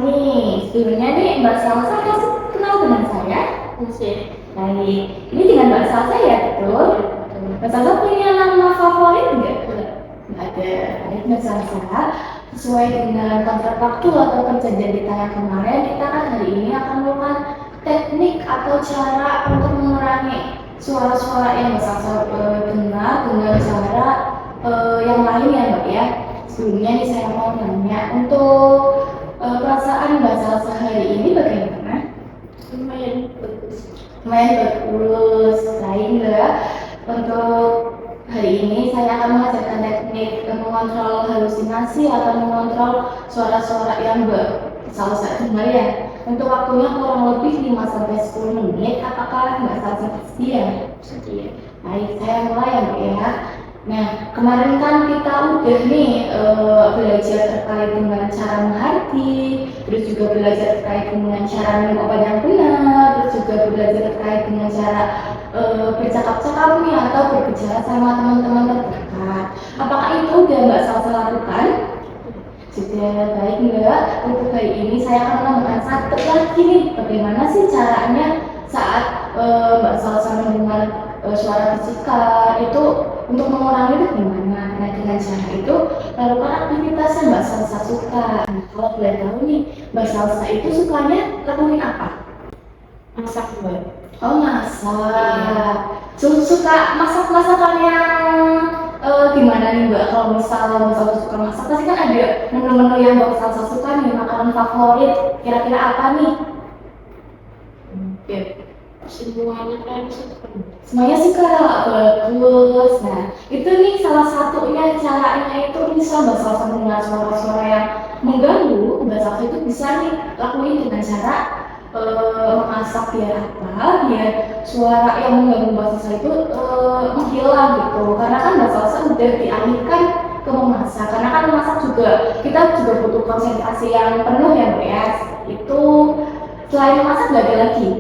nih. Sebelumnya nih Mbak Salsa kasih kenal dengan saya. Masih. Baik, ini dengan Mbak Salsa ya, betul? Mbak Salsa punya nama favorit nggak? Nggak ada. Baik Mbak Salsa, sesuai dengan kontrak waktu atau perjanjian kita yang kemarin, kita kan hari ini akan melakukan teknik atau cara untuk mengurangi suara-suara yang Mbak Salsa dengar dengan cara yang lain ya Mbak ya. Sebelumnya nih saya mau nanya untuk perasaan Mbak Salsa hari ini bagaimana? Lumayan bagus. Lumayan bagus, baik Mbak. Untuk hari ini saya akan mengajarkan teknik mengontrol halusinasi atau mengontrol suara-suara yang Mbak Salsa dengar ya. Untuk waktunya kurang lebih 5-10 menit. Apakah Mbak Salsa sedia? Sedia. Baik, saya mulai ya Mbak ya. Nah, kemarin kan kita udah nih belajar terkait dengan cara menghati, terus juga belajar terkait dengan cara minum obat yang benar, terus juga belajar terkait dengan cara bercakap-cakap nih atau berbicara sama teman-teman terdekat. Apakah itu udah Mbak Salsa lakukan? Sudah, baik Mbak. Untuk hari ini saya akan menambahkan satu lagi nih, bagaimana sih caranya saat Mbak Salsa mendengar suara fisika itu untuk mengurangi itu gimana? Nah, dengan cara itu lakukan aktivitas yang Mbak Salsa suka. Nah, kalau boleh tahu nih, Mbak Salsa itu sukanya lakuin apa? Masak Mbak. Oh, masak. Suka masak-masakan yang gimana nih Mbak? Kalau misal Mbak Salsa suka masak, pasti kan ada menu-menu yang Mbak Salsa suka nih, makanan favorit. Kira-kira apa nih? Ya, semuanya kan suka. Semuanya suka, bagus. Nah, itu nih salah satunya caranya itu bisa Mbak Salsa mendengar suara-suara yang mengganggu. Mbak Salsa itu bisa nih lakuin dengan cara memasak biar apa? Biar suara yang mengganggu Mbak Salsa itu menghilang gitu. Karena kan Mbak Salsa udah dialihkan ke memasak. Karena kan memasak juga kita juga butuh konsentrasi yang penuh ya Mbak ya. Itu selain memasak nggak ada lagi.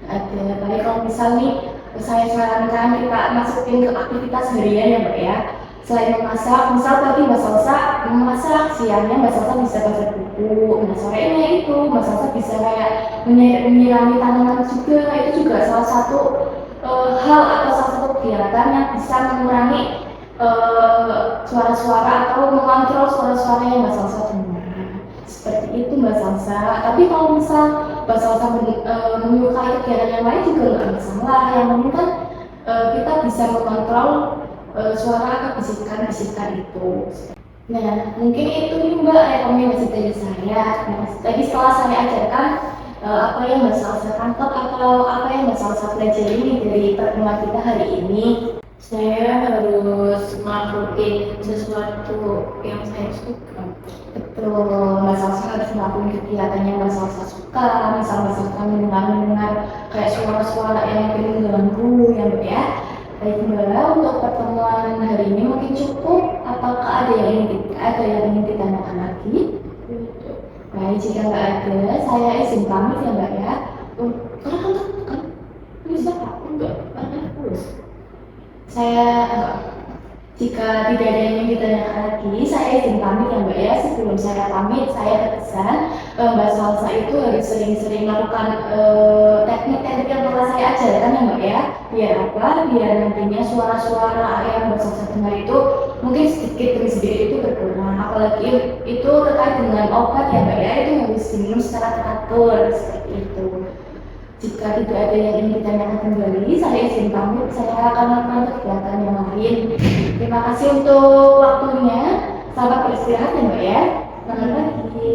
Ada, baik kalau misal nih saya sarankan kita masukin ke aktivitas harian ya Mbak ya. Selain memasak, misal tadi Mbak Salsa memasak, siangnya Mbak Salsa bisa baca buku. Nah sorenya itu Mbak Salsa bisa kayak menyirami tanaman juga. Itu juga salah satu hal atau salah satu kegiatan yang bisa mengurangi suara-suara atau mengontrol suara-suara yang Mbak Salsa dengar. Seperti itu Mbak Salsa. Tapi kalau misal Mbak Salsa menyukai kegiatan yang lain juga nggak masalah. Yang penting kan kita bisa mengontrol suara bisikan-bisikan itu. Nah, mungkin itu nih Mbak rekomendasi dari saya. Nah, tadi setelah saya ajarkan apa yang Mbak Salsa tangkap atau apa yang Mbak Salsa pelajari dari pertemuan kita hari ini. Saya harus melakukan sesuatu yang saya suka. Betul, Mbak Salsa harus melakukan kegiatan yang Mbak Salsa suka. Misal Mbak Salsa mendengar kayak suara-suara yang mungkin mengganggu ya Mbak ya. Baik Mbak, untuk pertemuan hari ini mungkin cukup. Apakah ada yang ingin ditanyakan lagi? Baik, jika nggak ada, saya izin pamit ya Mbak ya. Kan bisa Pak? Enggak, karena terus. Jika tidak ada yang ingin ditanyakan lagi, saya izin pamit ya Mbak ya. Sebelum saya pamit, saya berpesan Mbak Salsa itu harus sering-sering melakukan teknik-teknik yang telah saya ajarkan ya Mbak ya. Biar apa? Biar nantinya suara-suara yang Mbak Salsa dengar itu mungkin sedikit demi sedikit itu berkurang. Apalagi itu terkait dengan obat ya Mbak ya, itu harus diminum secara teratur seperti itu. Jika tidak ada yang ingin ditanyakan kembali, saya izin pamit. Saya akan melakukan kegiatan yang lain. Terima kasih untuk waktunya. Selamat beristirahat ya Mbak ya. Selamat pagi.